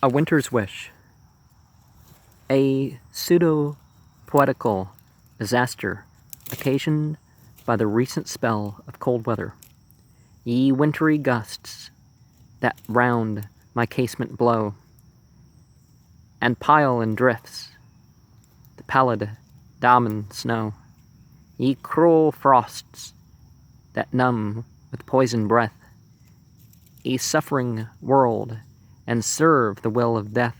A Winter's Wish. A pseudo-poetical disaster occasioned by the recent spell of cold weather. Ye wintry gusts that round my casement blow, and pile in drifts the pallid diamond snow. Ye cruel frosts that numb with poison breath a suffering world and serve the will of death.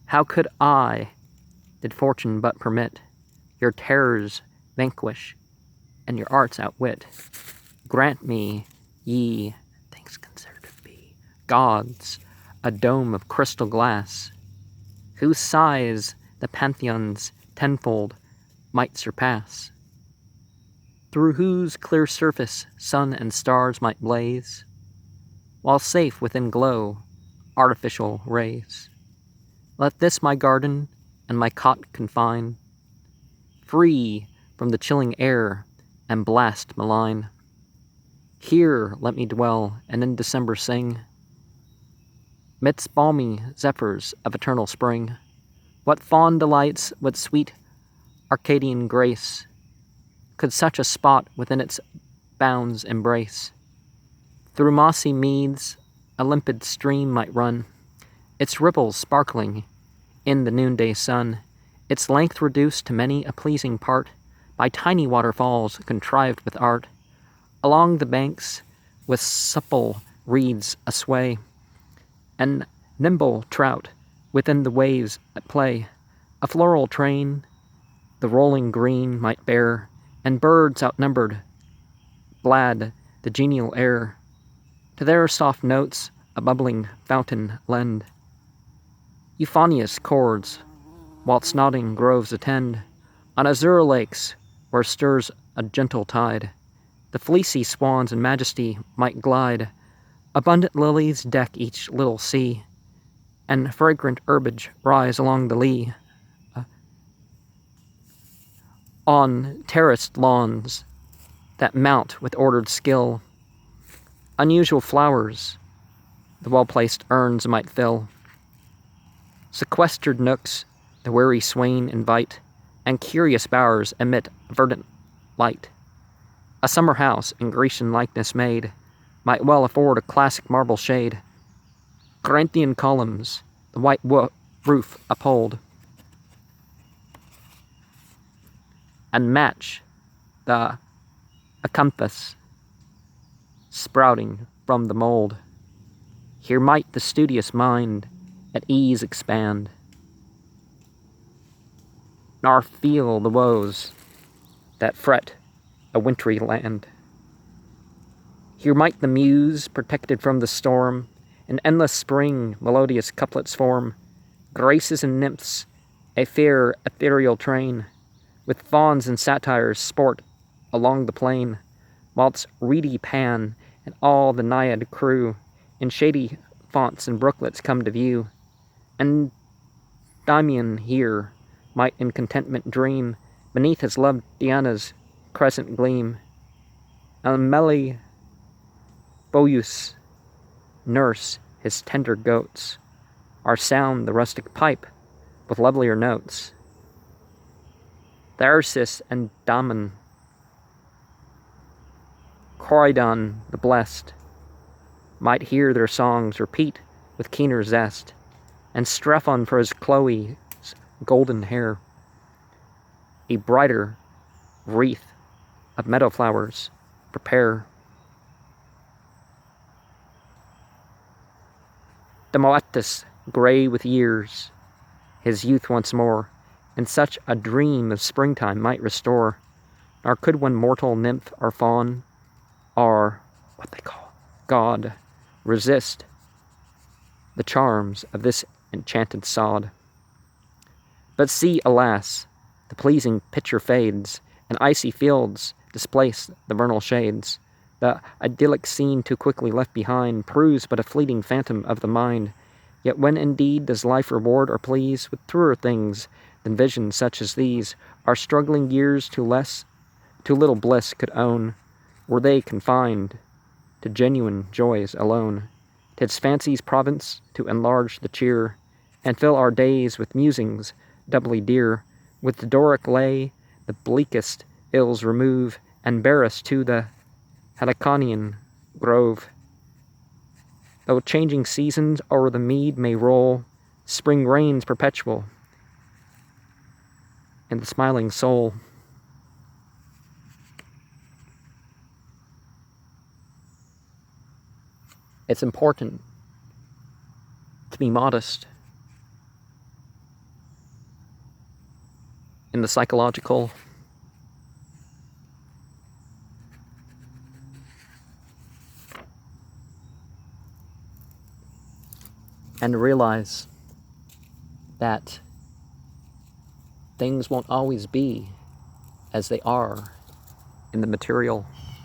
How could I, did fortune but permit, your terrors vanquish and your arts outwit? Grant me, ye, things considered to be, gods, a dome of crystal glass, whose size the pantheons tenfold might surpass, through whose clear surface sun and stars might blaze, while safe within glow artificial rays. Let this my garden and my cot confine, free from the chilling air and blast malign. Here let me dwell and in December sing, midst balmy zephyrs of eternal spring. What fond delights, what sweet Arcadian grace could such a spot within its bounds embrace? Through mossy meads a limpid stream might run, its ripples sparkling in the noonday sun, its length reduced to many a pleasing part by tiny waterfalls contrived with art. Along the banks with supple reeds asway, and nimble trout within the waves at play, a floral train the rolling green might bear, and birds outnumbered glad the genial air. To their soft notes a bubbling fountain lend euphonious chords, whilst nodding groves attend. On azure lakes where stirs a gentle tide, the fleecy swans in majesty might glide. Abundant lilies deck each little sea, and fragrant herbage rise along the lea. On terraced lawns that mount with ordered skill, unusual flowers the well-placed urns might fill. Sequestered nooks the weary swain invite, and curious bowers emit verdant light. A summer house in Grecian likeness made might well afford a classic marble shade. Corinthian columns the white roof uphold, and match the acanthus sprouting from the mold. Here might the studious mind at ease expand, nor feel the woes that fret a wintry land. Here might the muse, protected from the storm, in endless spring melodious couplets form, graces and nymphs, a fair ethereal train, with fauns and satyrs sport along the plain, whilst reedy Pan and all the naiad crew in shady fonts and brooklets come to view. And Endymion here might in contentment dream beneath his loved Diana's crescent gleam, and Meliboeus nurse his tender goats, or sound the rustic pipe with lovelier notes. Tharsis and Damon, Corydon the blessed, might hear their songs repeat with keener zest, and Strephon for his Chloe's golden hair a brighter wreath of meadow flowers prepare. Demoetus, grey with years, his youth once more, in such a dream of springtime might restore, nor could one mortal nymph or fawn, or what they call God, resist the charms of this enchanted sod. But see, alas, the pleasing picture fades, and icy fields displace the vernal shades. The idyllic scene too quickly left behind proves but a fleeting phantom of the mind. Yet when indeed does life reward or please with truer things than visions such as these, our struggling years too little bliss could own, were they confined to genuine joys alone. 'tis fancy's province to enlarge the cheer, and fill our days with musings doubly dear. With the Doric lay, the bleakest ills remove, and bear us to the Heliconian grove. Though changing seasons o'er the mead may roll, spring reigns perpetual in the smiling soul. It's important to be modest in the psychological and realize that things won't always be as they are in the material